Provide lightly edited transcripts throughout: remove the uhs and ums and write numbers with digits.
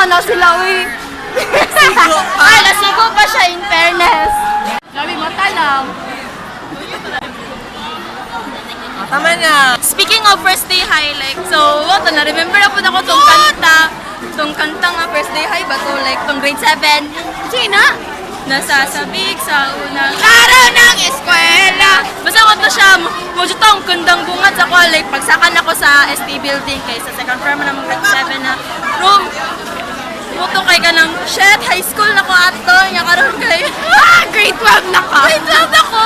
na sila, uy. Ay, nasigo pa siya in fairness. Grabe, mata lang. Tama na. Speaking of first day high, like, so, wato, na-remember na po na ko tong kanta. Tong kanta nga, first day high ba to? Like, tong grade 7. Sige na! Nasasabik sa unang araw ng eskwela. Basta ko to siya, mudyo tong kundang bungat sa ko. Like, pagsakan ako sa ST building, kay sa second floor na mga grade 7 na room. Muto kay ka ng, shit, high school na ko ato. Nga karoon kay, grade 12 na ka. Grade 12 na ko!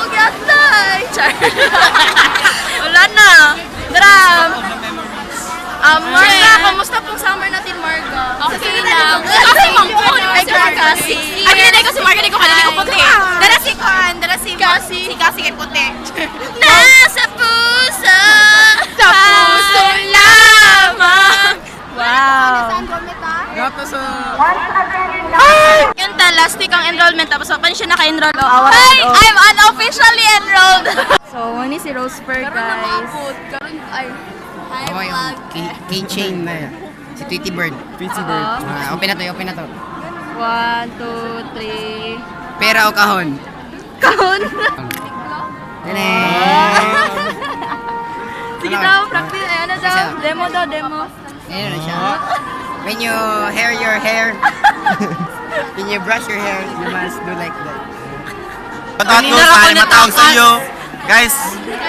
Gatay! Char. Wala na. Dram. Marga, kamusta pong summer natin, Marga? Okay lang. Kasi mangkon. Ay, kasi. Ay, hindi ko si Marga, hindi ko kanili ko puti. Dara si Kwan, dara si Kasi. Si Kasi kay puti. Nasa puso. Sa puso lamang. Wow. Gato sa... Yun ta, last week ang enrollment, tapos pa siya naka-enroll. Hey, I'm unofficially enrolled! So, wani si Roseper, guys. Hi, vlog. Keychain na yan. Si Tweety Bird. Tweety Bird. Open na to, open na to. 1, 2, 3. Pera o kahon? Kahon! Dene! Sige daw, practice. Ano daw? Demo daw, demo. Ayan na siya. When you hair your hair, when you brush your hair, you must do like that. Patato sa matawag sa iyo. Guys,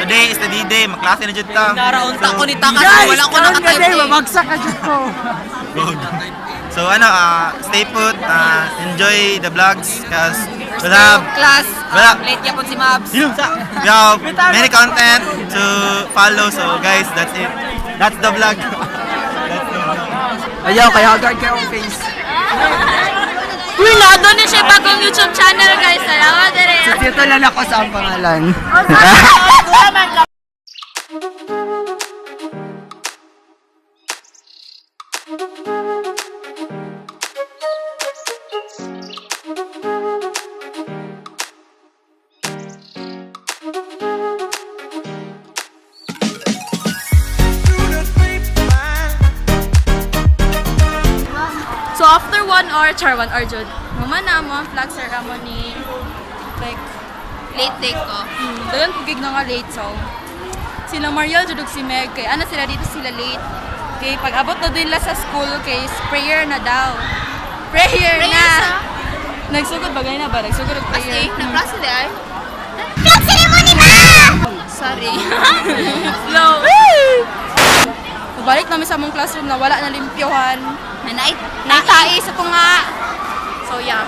today is the D-Day. Magklase na dyan ta. Naraunta ko ni Takas. Wala ko nakatayo. Mamagsak ka dyan ko. So stay put. Enjoy the vlogs. Cause we'll have Class. Late yapon si Mabs. we have many content to follow. So guys, that's it. That's the vlog. Ayaw, kaya guard kayo ang face. Uy, doon na siya bagong YouTube channel, guys. Salamat din. Dito lang ako sa ang pangalan. So after 1 hour, 1 hour jud. Mama na mo ang vlog ceremony. Like late take ko. Dayon pugig na nga late so. Sila Mariel jud ug si Meg kay ana sila dito sila late. Kay pag abot na nila sa school kay prayer na daw. Prayer na. Nagsugod bagay na ba? Nagsugod og prayer. Nagklase di ay. Vlog ceremony na. Sorry. Slow. Balik namin sa among classroom na wala na limpyohan. Naitai sa tunga. So yeah.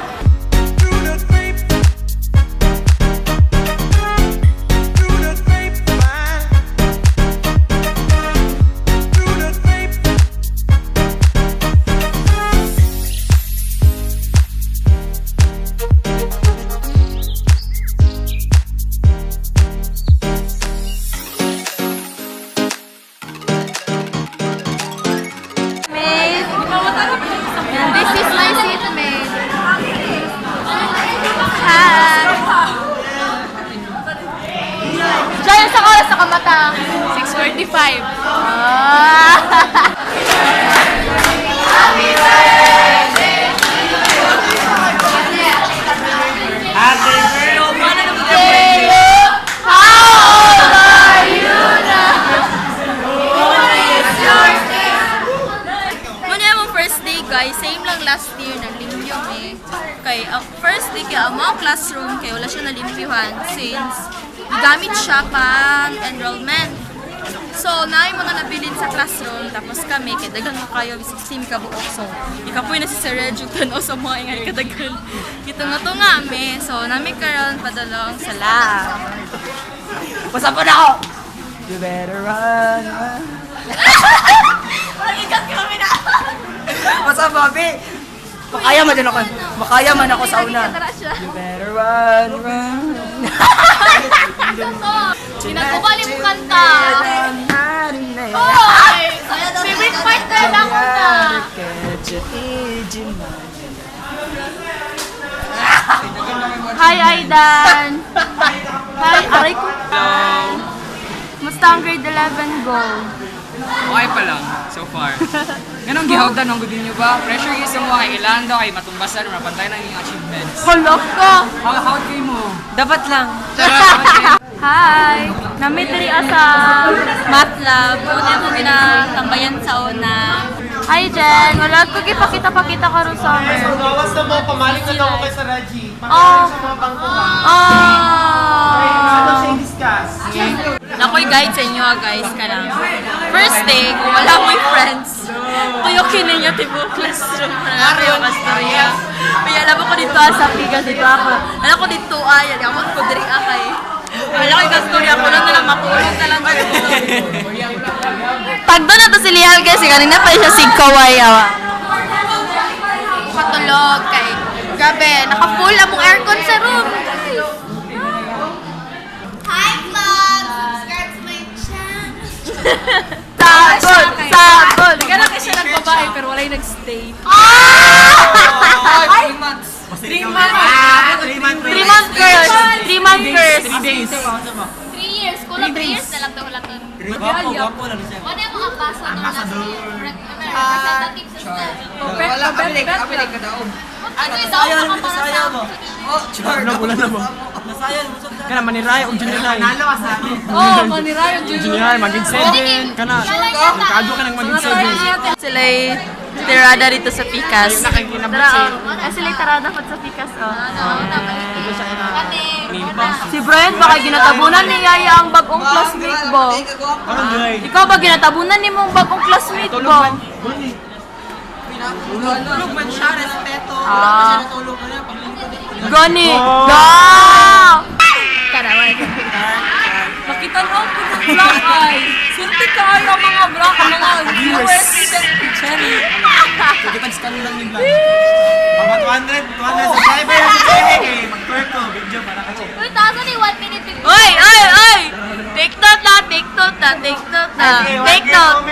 This is my seatmate. Hi. Diyan sa oras sa kamata. 6:45. Happy birthday. Happy birthday! How old are you now? It's your day. Muna yung first day, guys. Same lang last year na limbyong eh. Kay first day kaya ang classroom kaya wala siya nalimpyuhan since gamit siya pang enrollment. So, na yung mga nabilin sa classroom, tapos kami, kaya dagan mo kayo, 16 ka buok. So, ikapoy na si Sir Reggie tanaw sa mga ingay kadagan. Ito nga to nga, me. So, namin karoon padalong sala. Basta po na ako! You better run, run. Ikat kami na! Basta Bobby! Makaya man ako sa una. You better run, run. Pinagkubali mo kanta. Hoy! Favorite partner na ko na. Hi, Aidan. Hi, aray ko. Musta ang grade 11 go? Okay pa lang, so far. Ganong gihawdan ang gudin nyo ba? Pressure kayo sa mga kay ilan daw, kay matumbasan, mapantay ng inyong achievements. Hulog ko! How kayo mo? Dapat lang. Hi! Namit diri sa math lab. Una ko ginatambayan sa una. Hi Jen! Wala ko gipakita-pakita karon sa amin. Gawas na mo, pamaling na daw ko kay sa Reggie. Oh! Sa mga bangkuhan. Oh! Siya discuss. Nakoy guide sa inyo guys ka lang. First day, kung wala mo'y friends, tuyokin ninyo tibo classroom. Narayo ka storya. Kaya alam ko dito sa pigas dito ako. Alam ko dito ayan. Ako ko diri akay. Wala ko yung storya ko lang na lang makulong na lang dito. Pag doon na to si Lial guys, kanina pa siya sigkaway. Katulog kay gabi. Naka-full among aircon sa room. Hi vlog! Subscribe to my channel! Sabon! Sabon! Hindi ka lang siya nagbabae pero wala yung nag-stay. 3 months. 3 months. 3 month curse! 3 month curse! 3 days. 3 years! Kulang 3 years na lang ito wala ito. Gwapo lang siya. Ano yung mga ambassador last year? Representative sa Wala, abilik ka daw. Ano yung daw makaparasam? Oh, sure. Wala na mo. Kana maniraya og junior high. Nalo ka sa amin. Oh, manirayo Junior high maging 7 kana. Kado ka nang maging 7. Sila'y tirada dito sa Pikas. Tara, sila'y tirada pa sa Pikas, oh. Si Brian, baka ginatabunan ni Yaya ang bagong classmate ba? Ikaw ba ginatabunan ni mong bagong classmate ba? Tulog man siya, respeto. Ah. Gani! Oh. Ga! Karawan. Nakita mo ako ng black eye. Sunti kayo mga black, mga viewers sa Cherry. Pag-scan lang yung vlog. Mga 200 subscribers. Mag-twerk ko. Video para kasi. Uy, taas ni 1 minute before. Oy! Oy! Oy! Take note na! Take note na! Take note na! Take note!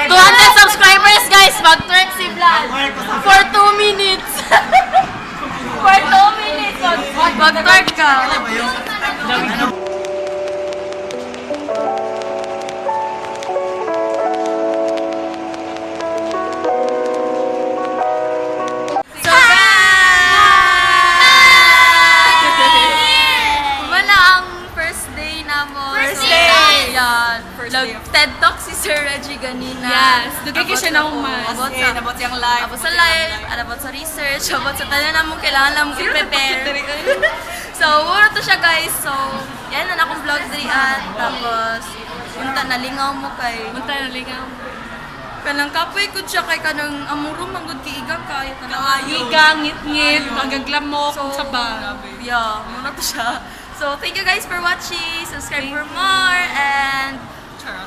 200 subscribers guys! Mag-twerk si Vlad! For 2 minutes! For 2 minutes! Mag-twerk ka! Wala ang first day na mo. First day! Yan. Nag-TED Talk si Sir Reggie ganina. Yes, dugay ka siya ng mas. Abot sa yung live. Abot sa live, abot sa research, abot sa tanan na mong kailangan lang mong i-prepare. So, mura to siya guys. So, yan na akong vlog dirian. Tapos, punta nalingaw mo kay... Punta na ligaw. Kanang kapoy ko siya kay kanang amuro manggod kay igang kaya tanang Higa, ngit-ngit, magaglamok, So, sa ba. yeah, muna to siya. So, thank you guys for watching. Subscribe for more. And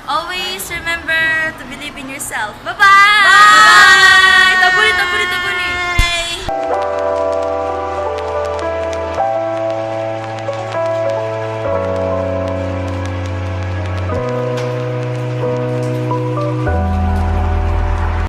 always remember to believe in yourself. Bye-bye! Bye! Tabuni, tabuni, tabuni!